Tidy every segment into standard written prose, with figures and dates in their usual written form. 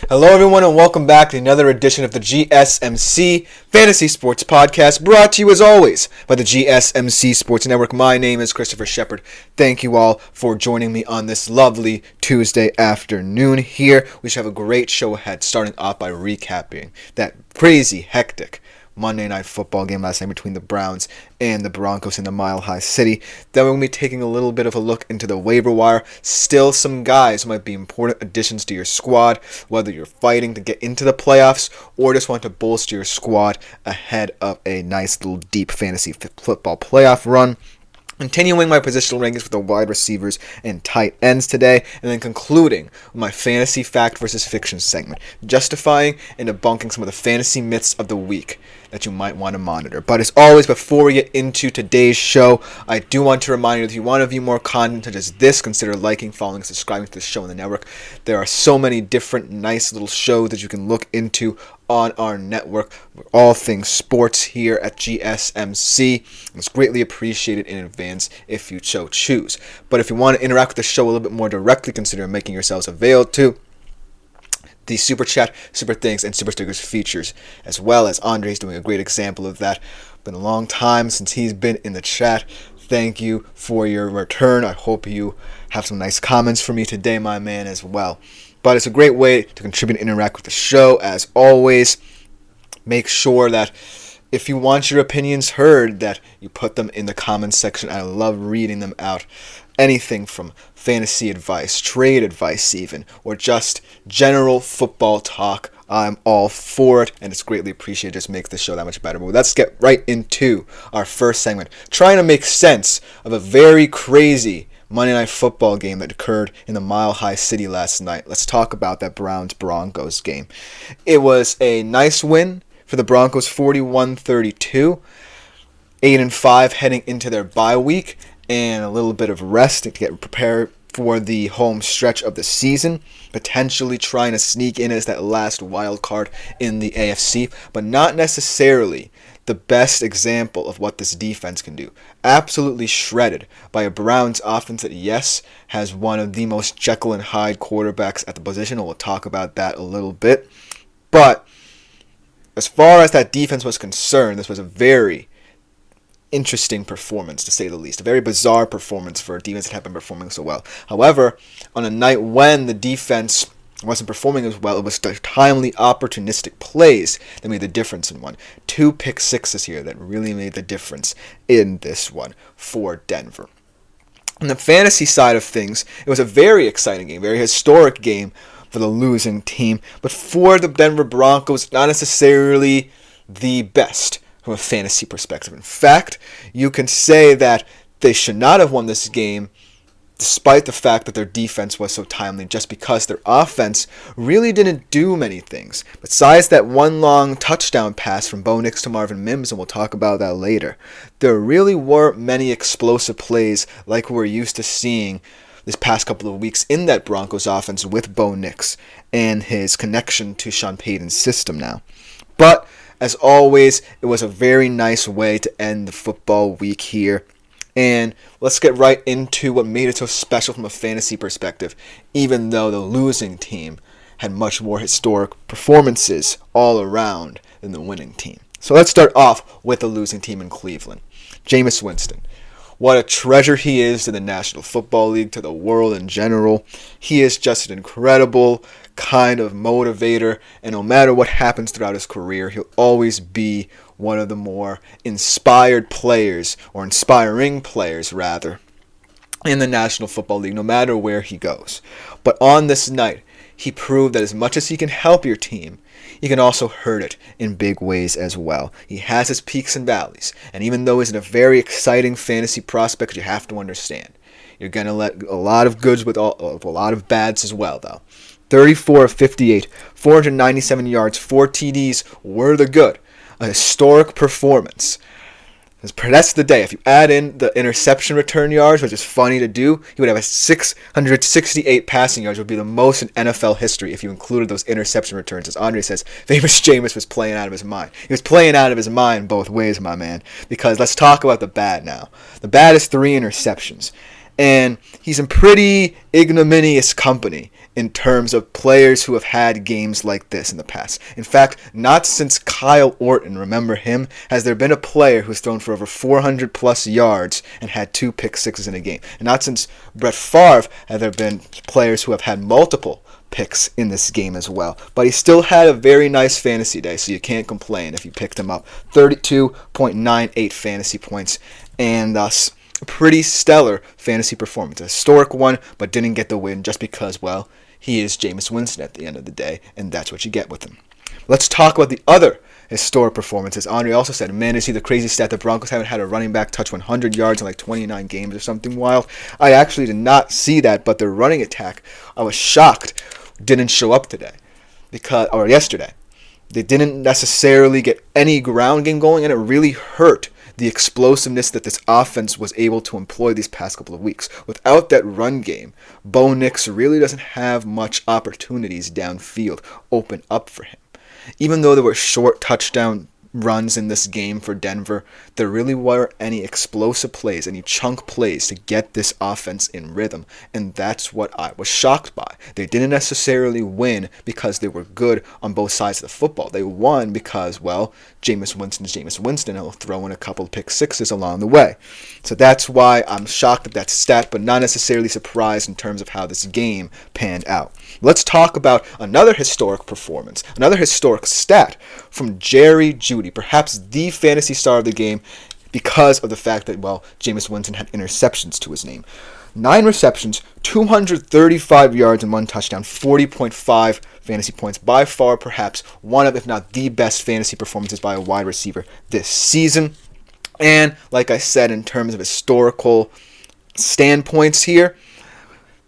Hello, everyone, and welcome back to another edition of the GSMC Fantasy Sports Podcast, brought to you, as always, by the GSMC Sports Network. My name is Christopher Shepard. Thank you all for joining me on this lovely Tuesday afternoon here. We should have a great show ahead, starting off by recapping that crazy, hectic Monday Night Football game last night between the Browns and the Broncos in the Mile High City. Then we're going to be taking a little bit of a look into the waiver wire. Still some guys who might be important additions to your squad, whether you're fighting to get into the playoffs or just want to bolster your squad ahead of a nice little deep fantasy football playoff run. Continuing my positional rankings with the wide receivers and tight ends today, and then concluding with my fantasy fact versus fiction segment, justifying and debunking some of the fantasy myths of the week that you might want to monitor. But as always, before we get into today's show, I do want to remind you that if you want to view more content such as this, consider liking, following, and subscribing to the show on the network. There are so many different nice little shows that you can look into on our network, all things sports here at GSMC. It's greatly appreciated in advance if you so choose. But if you want to interact with the show a little bit more directly, consider making yourselves available to the Super Chat, Super Thanks, and Super Stickers features, as well as Andre's doing a great example of that. Been a long time since he's been in the chat. Thank you for your return. I hope you have some nice comments for me today, my man, as well. But it's a great way to contribute and interact with the show. As always, make sure that if you want your opinions heard, that you put them in the comments section. I love reading them out. Anything from fantasy advice, trade advice even, or just general football talk, I'm all for it, and it's greatly appreciated. Just makes the show that much better. But let's get right into our first segment, trying to make sense of a very crazy Monday Night Football game that occurred in the Mile High City last night. Let's talk about that Browns-Broncos game. It was a nice win for the Broncos, 41-32, 8-5 heading into their bye week, and a little bit of rest to get prepared for the home stretch of the season, potentially trying to sneak in as that last wild card in the AFC, but not necessarily the best example of what this defense can do. Absolutely shredded by a Browns offense that, yes, has one of the most Jekyll and Hyde quarterbacks at the position, and we'll talk about that a little bit. But as far as that defense was concerned, this was a very interesting performance, to say the least. A very bizarre performance for a defense that had been performing so well. However, on a night when the defense wasn't performing as well, it was the timely, opportunistic plays that made the difference in one. 2 pick sixes here that really made the difference in this one for Denver. On the fantasy side of things, it was a very exciting game, very historic game for the losing team, but for the Denver Broncos, not necessarily the best from a fantasy perspective. In fact, you can say that they should not have won this game despite the fact that their defense was so timely, just because their offense really didn't do many things. Besides that one long touchdown pass from Bo Nix to Marvin Mims, and we'll talk about that later, there really weren't many explosive plays like we're used to seeing this past couple of weeks in that Broncos offense with Bo Nix and his connection to Sean Payton's system now. But as always, it was a very nice way to end the football week here. And let's get right into what made it so special from a fantasy perspective, even though the losing team had much more historic performances all around than the winning team. So let's start off with the losing team in Cleveland. Jameis Winston. What a treasure he is to the National Football League, to the world in general. He is just an incredible kind of motivator, and no matter what happens throughout his career, he'll always be one of the more inspired players, or inspiring players rather, in the National Football League, no matter where he goes. But on this night, he proved that as much as he can help your team, he can also hurt it in big ways as well. He has his peaks and valleys, and even though he's a very exciting fantasy prospect, you have to understand, you're going to let a lot of goods with a lot of bads as well, though. 34 of 58, 497 yards, 4 TDs were the good. A historic performance. That's the day. If you add in the interception return yards, which is funny to do, he would have a 668 passing yards, would be the most in NFL history if you included those interception returns. As Andre says, famous Jameis was playing out of his mind. He was playing out of his mind both ways, my man. Because let's talk about the bad now. The bad is 3 interceptions. And he's in pretty ignominious company in terms of players who have had games like this in the past. In fact, not since Kyle Orton, remember him, has there been a player who's thrown for over 400 plus yards and had 2 pick sixes in a game. And not since Brett Favre have there been players who have had multiple picks in this game as well. But he still had a very nice fantasy day, so you can't complain if you picked him up. 32.98 fantasy points, and thus a pretty stellar fantasy performance. A historic one, but didn't get the win just because, well, he is Jameis Winston at the end of the day, and that's what you get with him. Let's talk about the other historic performances. Andre also said, man, is he the crazy stat the Broncos haven't had a running back touch 100 yards in like 29 games or something wild? I actually did not see that, but their running attack, I was shocked, didn't show up today, or yesterday. They didn't necessarily get any ground game going, and it really hurt the explosiveness that this offense was able to employ these past couple of weeks. Without that run game, Bo Nix really doesn't have much opportunities downfield open up for him. Even though there were short touchdown runs in this game for Denver, there really weren't any explosive plays, any chunk plays to get this offense in rhythm, and that's what I was shocked by. They didn't necessarily win because they were good on both sides of the football. They won because, well, Jameis Winston's Jameis Winston, and he'll throw in a couple of pick sixes along the way. So that's why I'm shocked at that stat, but not necessarily surprised in terms of how this game panned out. Let's talk about another historic performance, another historic stat from Jerry Jeudy, perhaps the fantasy star of the game because of the fact that, well, Jameis Winston had interceptions to his name. 9 receptions, 235 yards and 1 touchdown, 40.5 fantasy points. By far, perhaps one of, if not the best fantasy performances by a wide receiver this season. And like I said, in terms of historical standpoints here,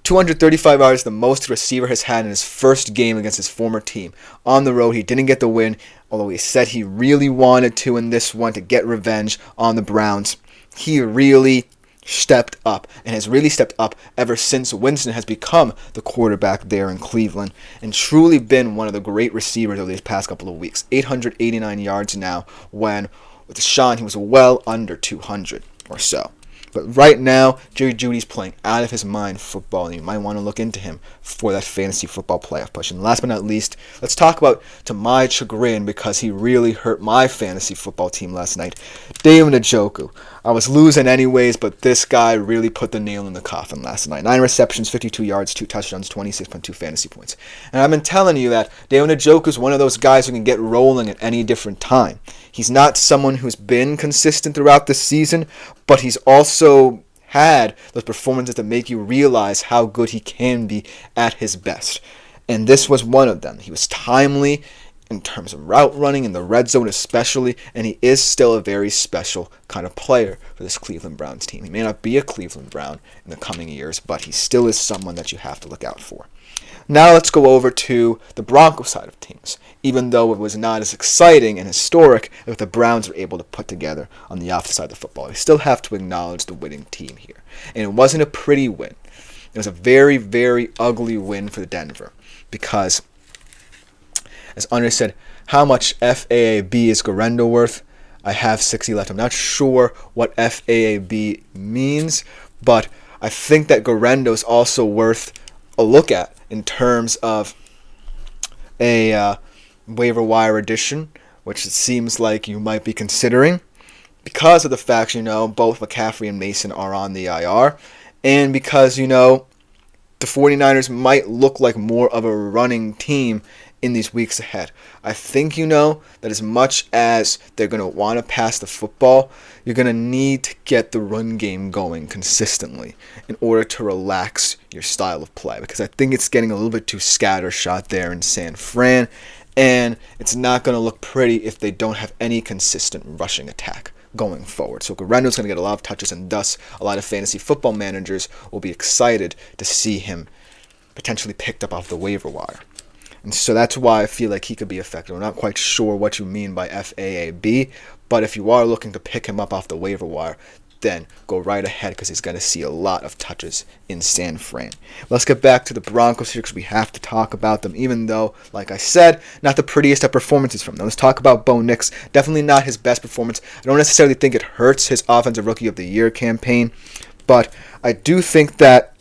235 yards, the most receiver has had in his first game against his former team. On the road, he didn't get the win, although he said he really wanted to in this one to get revenge on the Browns. He really stepped up, and has really stepped up ever since Winston has become the quarterback there in Cleveland, and truly been one of the great receivers over these past couple of weeks. 889 yards now, when with Deshaun he was well under 200 or so. But right now, Jerry Jeudy's playing out of his mind football, and you might want to look into him for that fantasy football playoff push. And last but not least, let's talk about, to my chagrin, because he really hurt my fantasy football team last night, David Njoku. I was losing anyways, but this guy really put the nail in the coffin last night. 9 receptions, 52 yards, 2 touchdowns, 26.2 fantasy points. And I've been telling you that David Njoku is one of those guys who can get rolling at any different time. He's not someone who's been consistent throughout the season, but he's also had those performances that make you realize how good he can be at his best. And this was one of them. He was timely in terms of route running, in the red zone especially, and he is still a very special kind of player for this Cleveland Browns team. He may not be a Cleveland Brown in the coming years, but he still is someone that you have to look out for. Now let's go over to the Broncos side of things, even though it was not as exciting and historic as what the Browns were able to put together on the opposite side of the football. We still have to acknowledge the winning team here. And it wasn't a pretty win. It was a very, very ugly win for Denver because, as Andre said, how much FAAB is Guerrero worth? I have 60 left. I'm not sure what FAAB means, but I think that Guerrero is also worth a look at in terms of a waiver wire addition, which it seems like you might be considering because of the fact, both McCaffrey and Mason are on the IR, and because, the 49ers might look like more of a running team in these weeks ahead. I think that as much as they're going to want to pass the football, you're going to need to get the run game going consistently in order to relax your style of play, because I think it's getting a little bit too scattershot there in San Fran, and it's not going to look pretty if they don't have any consistent rushing attack going forward. So Guerrero's going to get a lot of touches, and thus a lot of fantasy football managers will be excited to see him potentially picked up off the waiver wire. And so that's why I feel like he could be effective. I'm not quite sure what you mean by FAAB, but if you are looking to pick him up off the waiver wire, then go right ahead because he's going to see a lot of touches in San Fran. Let's get back to the Broncos here because we have to talk about them, even though, like I said, not the prettiest of performances from them. Let's talk about Bo Nix. Definitely not his best performance. I don't necessarily think it hurts his Offensive Rookie of the Year campaign, but I do think that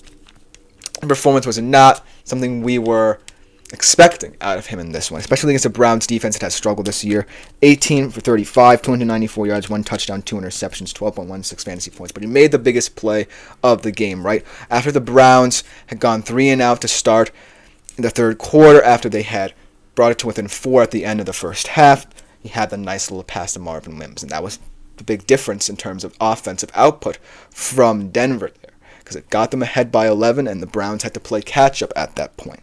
the performance was not something we were expecting out of him in this one, especially against the Browns defense that has struggled this year. 18 for 35, 294 yards, 1 touchdown, 2 interceptions, 12.16 fantasy points. But he made the biggest play of the game, right? After the Browns had gone 3-and-out to start in the third quarter, after they had brought it to within 4 at the end of the first half, he had the nice little pass to Marvin Mims, and that was the big difference in terms of offensive output from Denver there, because it got them ahead by 11, and the Browns had to play catch-up at that point.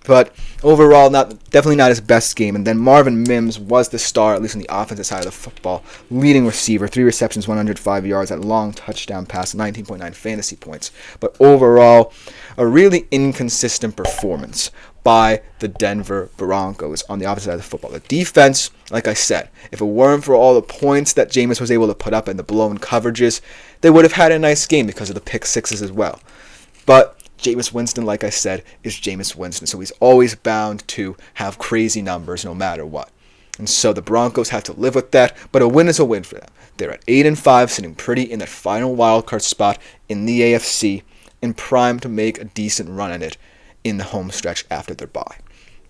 But overall, definitely not his best game. And then Marvin Mims was the star, at least on the offensive side of the football. Leading receiver, 3 receptions, 105 yards, that long touchdown pass, 19.9 fantasy points. But overall, a really inconsistent performance by the Denver Broncos on the opposite side of the football. The defense, like I said, if it weren't for all the points that Jameis was able to put up and the blown coverages, they would have had a nice game because of the pick sixes as well. But Jameis Winston, like I said, is Jameis Winston, so he's always bound to have crazy numbers no matter what. And so the Broncos have to live with that, but a win is a win for them. They're at 8-5, sitting pretty in that final wildcard spot in the AFC, and primed to make a decent run at it in the home stretch after their bye.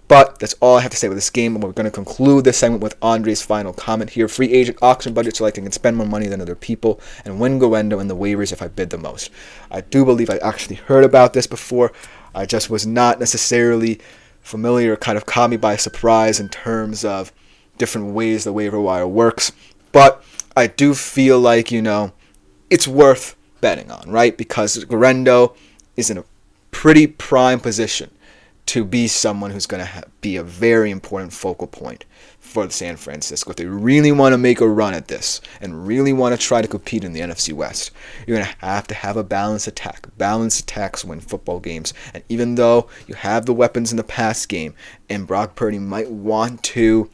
But that's all I have to say with this game, and we're going to conclude this segment with Andre's final comment here. Free agent auction budget so I can spend more money than other people and win Guendo in the waivers if I bid the most. I do believe I actually heard about this before. I just was not necessarily familiar. It kind of caught me by surprise in terms of different ways the waiver wire works. But I do feel like, it's worth betting on, right? Because Guendo is in a pretty prime position to be someone who's going to be a very important focal point for San Francisco. If they really want to make a run at this and really want to try to compete in the NFC West, you're going to have a balanced attack. Balanced attacks win football games. And even though you have the weapons in the pass game and Brock Purdy might want to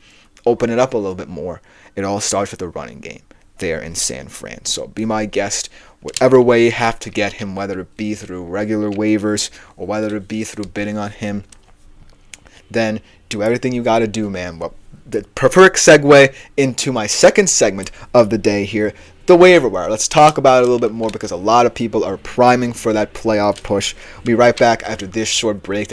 open it up a little bit more, it all starts with the running game there in San Fran. So be my guest. Whatever way you have to get him, whether it be through regular waivers or whether it be through bidding on him, then do everything you got to do, man. Well, the perfect segue into my second segment of the day here, the waiver wire. Let's talk about it a little bit more because a lot of people are priming for that playoff push. We'll be right back after this short break.